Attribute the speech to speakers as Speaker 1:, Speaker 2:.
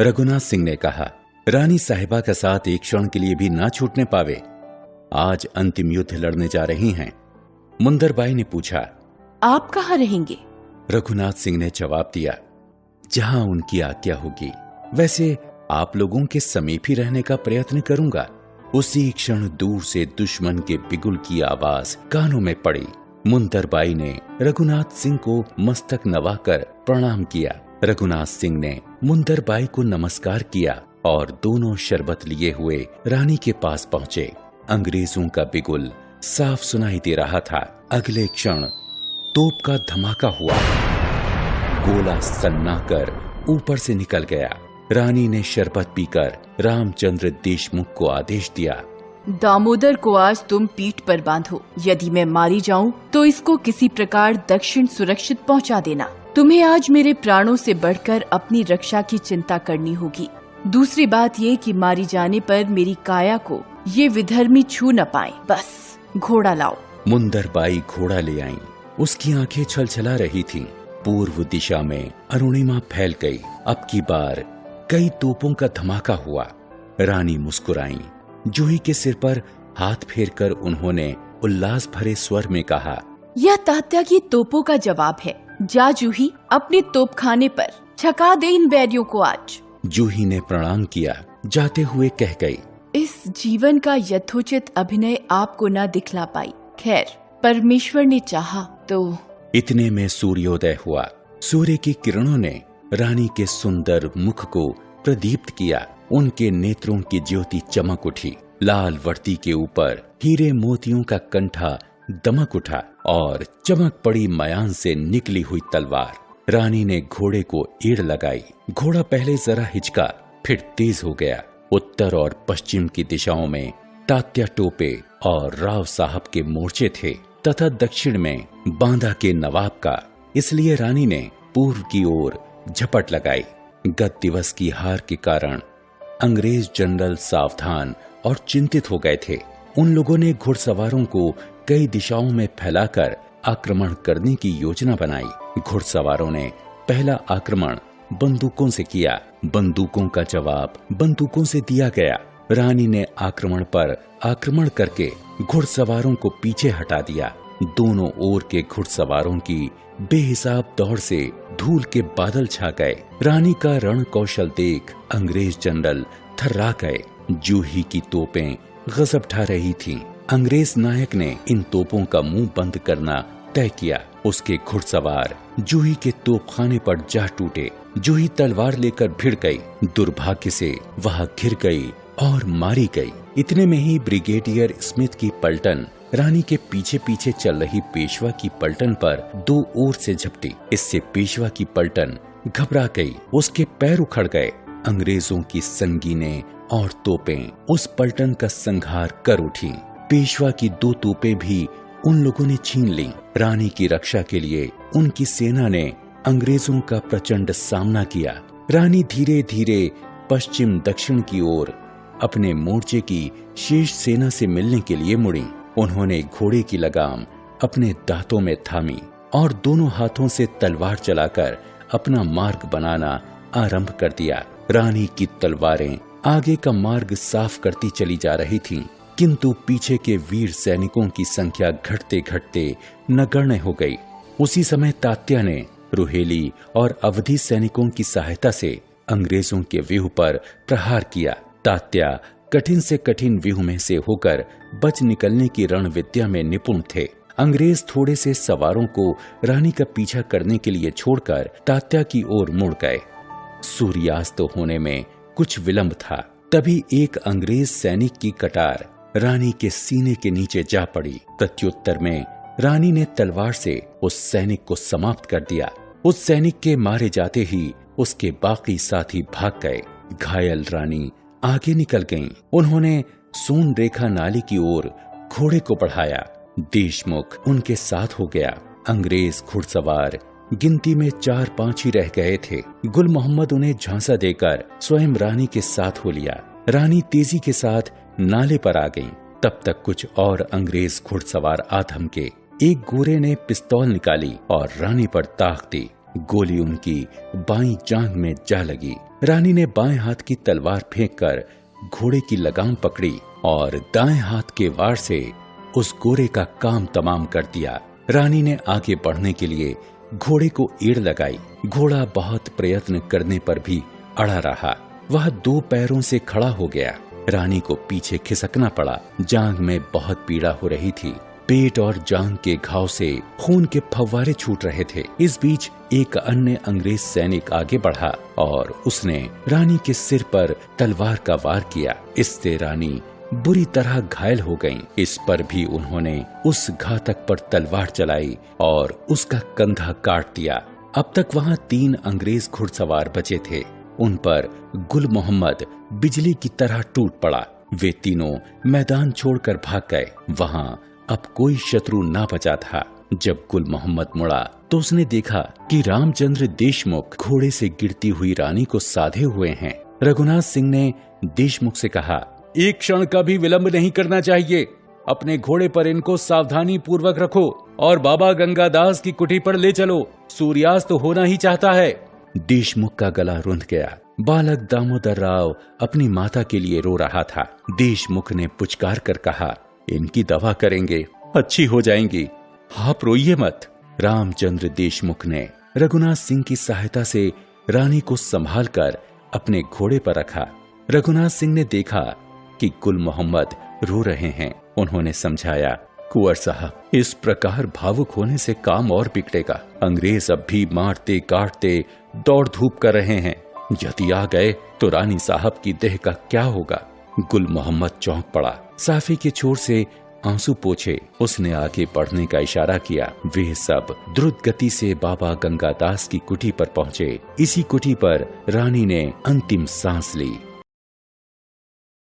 Speaker 1: रघुनाथ सिंह ने कहा, रानी साहिबा के साथ एक क्षण के लिए भी ना छूटने पावे। आज अंतिम युद्ध लड़ने जा रही हैं। मुंदरबाई ने पूछा,
Speaker 2: आप कहाँ रहेंगे?
Speaker 1: रघुनाथ सिंह ने जवाब दिया, जहां उनकी आज्ञा होगी। वैसे आप लोगों के समीप ही रहने का प्रयत्न करूंगा। उसी क्षण दूर से दुश्मन के बिगुल की आवाज कानों में पड़ी। मुंदरबाई ने रघुनाथ सिंह को मस्तक नवाकर प्रणाम किया। रघुनाथ सिंह ने मुंदरबाई को नमस्कार किया और दोनों शरबत लिए हुए रानी के पास पहुंचे। अंग्रेजों का बिगुल साफ सुनाई दे रहा था। अगले क्षण तोप का धमाका हुआ। गोला सन्नाकर ऊपर से निकल गया। रानी ने शरबत पीकर रामचंद्र देशमुख को आदेश दिया,
Speaker 2: दामोदर को आज तुम पीठ पर बांधो। यदि मैं मारी जाऊं तो इसको किसी प्रकार दक्षिण सुरक्षित पहुंचा देना। तुम्हें आज मेरे प्राणों से बढ़कर अपनी रक्षा की चिंता करनी होगी। दूसरी बात ये कि मारी जाने पर मेरी काया को ये विधर्मी छू न पाए। बस घोड़ा लाओ।
Speaker 1: मुंदरबाई घोड़ा ले आईं। उसकी आंखें छलछला रही थीं। पूर्व दिशा में अरुणिमा फैल गई। अब की बार कई तोपों का धमाका हुआ। रानी मुस्कुराईं। जूही के सिर पर हाथ फेरकर उन्होंने उल्लास भरे स्वर में कहा,
Speaker 2: यह तात्या की तोपों का जवाब है। जा जूही, अपने तोपखाने पर छका दे इन बैरियों को आज।
Speaker 1: जूही ने प्रणाम किया। जाते हुए कह गई,
Speaker 2: इस जीवन का यथोचित अभिनय आपको न दिखला पाई। खैर, परमेश्वर ने चाहा तो।
Speaker 1: इतने में सूर्योदय हुआ। सूर्य की किरणों ने रानी के सुंदर मुख को प्रदीप्त किया। उनके नेत्रों की ज्योति चमक उठी। लाल वर्दी के ऊपर हीरे मोतियों का कंठा दमक उठा और चमक पड़ी मयान से निकली हुई तलवार। रानी ने घोड़े को एड़ लगाई। घोड़ा पहले जरा हिचका, फिर तेज हो गया। उत्तर और पश्चिम की दिशाओं में तात्या टोपे और राव साहब के मोर्चे थे तथा दक्षिण में बांदा के नवाब का। इसलिए रानी ने पूर्व की ओर झपट लगाई। गत दिवस की हार के कारण अंग्रेज जनरल सावधान और चिंतित हो गए थे। उन लोगों ने घुड़सवारों को कई दिशाओं में फैलाकर आक्रमण करने की योजना बनाई। घुड़सवारों ने पहला आक्रमण बंदूकों से किया। बंदूकों का जवाब बंदूकों से दिया गया। रानी ने आक्रमण पर आक्रमण करके घुड़सवारों को पीछे हटा दिया। दोनों ओर के घुड़सवारों की बेहिसाब दौड़ से धूल के बादल छा गए। रानी का रण कौशल देख अंग्रेज जनरल थर्रा गए। जूही की तोपें गजब ढा रही थीं। अंग्रेज नायक ने इन तोपों का मुंह बंद करना तय किया। उसके घुड़सवार जूही के तोपखाने पर जा टूटे। जूही तलवार लेकर भिड़ गई। दुर्भाग्य से वह घिर गई और मारी गई। इतने में ही ब्रिगेडियर स्मिथ की पलटन रानी के पीछे पीछे चल रही पेशवा की पलटन पर दो ओर से झपटी। इससे पेशवा की पलटन घबरा गई। उसके पैर उखड़ गए। अंग्रेजों की संगीनें और तोपें उस पलटन का संहार कर उठी। पेशवा की दो तोपें भी उन लोगों ने छीन ली। रानी की रक्षा के लिए उनकी सेना ने अंग्रेजों का प्रचंड सामना किया। रानी धीरे धीरे पश्चिम दक्षिण की ओर अपने मोर्चे की शेष सेना से मिलने के लिए मुड़ी। उन्होंने घोड़े की लगाम अपने दांतों में थामी और दोनों हाथों से तलवार चलाकर अपना मार्ग बनाना आरंभ कर दिया। रानी की तलवारें आगे का मार्ग साफ करती चली जा रही थीं, किंतु पीछे के वीर सैनिकों की संख्या घटते घटते नगण्य हो गई। उसी समय तात्या ने रुहेली और अवधी सैनिकों की सहायता से अंग्रेजों के व्यूह पर प्रहार किया। तात्या कठिन से कठिन व्यूह में से होकर बच निकलने की रणविद्या में निपुण थे। अंग्रेज थोड़े से सवारों को रानी का पीछा करने के लिए छोड़कर तात्या की ओर मुड़ गए। सूर्यास्त होने में कुछ विलंब था। तभी एक अंग्रेज सैनिक की कटार रानी के सीने के नीचे जा पड़ी। प्रत्युत्तर में रानी ने तलवार से उस सैनिक को समाप्त कर दिया। उस सैनिक के मारे जाते ही उसके बाकी साथी भाग गए। घायल रानी आगे निकल गईं। उन्होंने सोन रेखा नाली की ओर घोड़े को बढ़ाया। देशमुख उनके साथ हो गया। अंग्रेज घुड़सवार गिनती में 4-5 ही रह गए थे। गुल मोहम्मद उन्हें झांसा देकर स्वयं रानी के साथ हो लिया। रानी तेजी के साथ नाले पर आ गईं। तब तक कुछ और अंग्रेज घुड़सवार आ थमके। एक गोरे ने पिस्तौल निकाली और रानी पर ताक दी। गोली उनकी बाईं जांघ में जा लगी। रानी ने बाएं हाथ की तलवार फेंककर घोड़े की लगाम पकड़ी और दाएं हाथ के वार से उस गोरे का काम तमाम कर दिया। रानी ने आगे बढ़ने के लिए घोड़े को एड़ लगाई। घोड़ा बहुत प्रयत्न करने पर भी अड़ा रहा। वह 2 पैरों से खड़ा हो गया। रानी को पीछे खिसकना पड़ा। जांघ में बहुत पीड़ा हो रही थी। पेट और जांघ के घाव से खून के फव्वारे छूट रहे थे। इस बीच एक अन्य अंग्रेज सैनिक आगे बढ़ा और उसने रानी के सिर पर तलवार का वार किया। इससे रानी बुरी तरह घायल हो गईं। इस पर भी उन्होंने उस घातक पर तलवार चलाई और उसका कंधा काट दिया। अब तक वहाँ 3 अंग्रेज घुड़सवार बचे थे। उन पर गुल मोहम्मद बिजली की तरह टूट पड़ा। वे तीनों मैदान छोड़कर भाग गए। वहाँ अब कोई शत्रु ना बचा था। जब गुल मोहम्मद मुड़ा तो उसने देखा कि रामचंद्र देशमुख घोड़े से गिरती हुई रानी को साधे हुए हैं। रघुनाथ सिंह ने देशमुख से कहा, एक क्षण का भी विलंब नहीं करना चाहिए। अपने घोड़े पर इनको सावधानी पूर्वक रखो और बाबा गंगादास की कुटी पर ले चलो। सूर्यास्त होना ही चाहता है। देशमुख का गला रुंध गया। बालक दामोदर राव अपनी माता के लिए रो रहा था। देशमुख ने पुचकार कर कहा, इनकी दवा करेंगे, अच्छी हो जाएंगी, आप रोइए मत। रामचंद्र देशमुख ने रघुनाथ सिंह की सहायता से रानी को संभालकर अपने घोड़े पर रखा। रघुनाथ सिंह ने देखा कि गुल मोहम्मद रो रहे हैं। उन्होंने समझाया, कुंवर साहब, इस प्रकार भावुक होने से काम और बिगड़ेगा। अंग्रेज अब भी मारते काटते दौड़ धूप कर रहे हैं। यदि आ गए तो रानी साहब की देह का क्या होगा। गुल मोहम्मद चौंक पड़ा। साफी के छोर से आंसू पोंछे उसने आगे बढ़ने का इशारा किया। वे सब द्रुत गति से बाबा गंगादास की कुटी पर पहुँचे। इसी कुटी पर रानी ने अंतिम सांस ली।